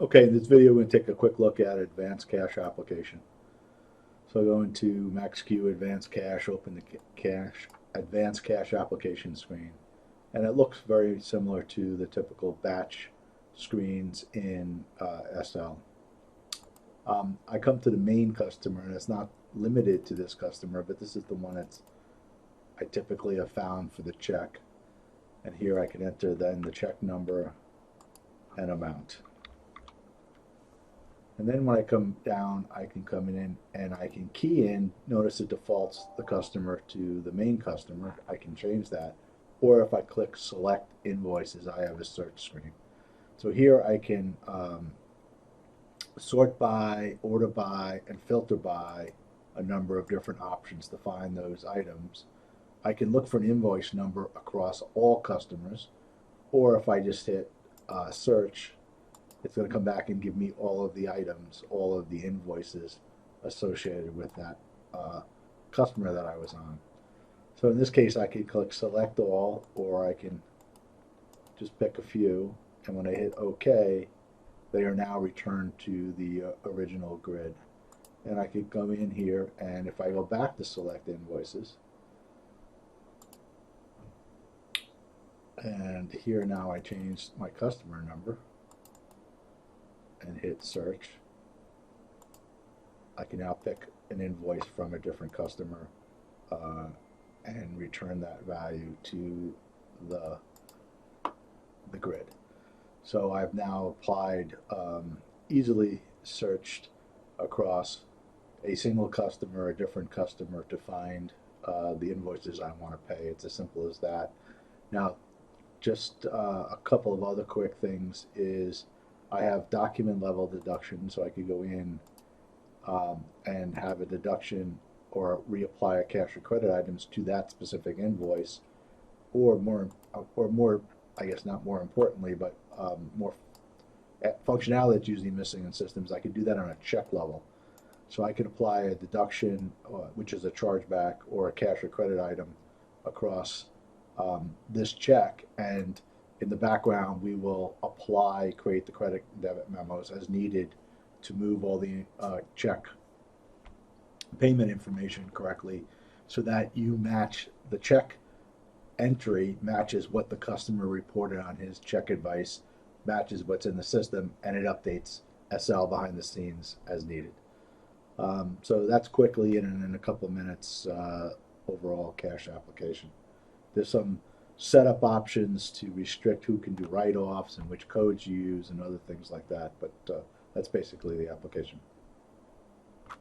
Okay, in this video, we're going to take a quick look at Advanced Cache application. So go into MaxQ Advanced Cache, open the Advanced Cache application screen. And it looks very similar to the typical batch screens in SL. I come to the main customer, and it's not limited to this customer, but this is the one that I typically have found for the check. And here I can enter then the check number and amount. And then when I come down, I can come in and I can key in. Notice it defaults the customer to the main customer. I can change that. Or if I click select invoices, I have a search screen. So here I can sort by, order by, and filter by a number of different options to find those items. I can look for an invoice number across all customers. Or if I just hit search, it's going to come back and give me all of the items, all of the invoices associated with that customer that I was on. So in this case, I can click select all, or I can just pick a few, and when I hit OK, they are now returned to the original grid. And I can come in here, and if I go back to select invoices, and here now I changed my customer number, and hit search, I can now pick an invoice from a different customer and return that value to the grid. So I've now applied easily searched across a single customer, a different customer to find the invoices I want to pay. It's as simple as that. Now, just a couple of other quick things is I have document level deduction, so I could go in and have a deduction or reapply a cash or credit items to that specific invoice, or more, I guess not more importantly, but more functionality that's usually missing in systems. I could do that on a check level. So I could apply a deduction, which is a chargeback or a cash or credit item across this check, and in the background, we will create the credit and debit memos as needed to move all the check payment information correctly so that you match the check entry matches what the customer reported on his check advice, matches what's in the system, and it updates SL behind the scenes as needed. So that's quickly in a couple of minutes overall cache application. There's some setup options to restrict who can do write-offs and which codes you use and other things like that, but that's basically the application.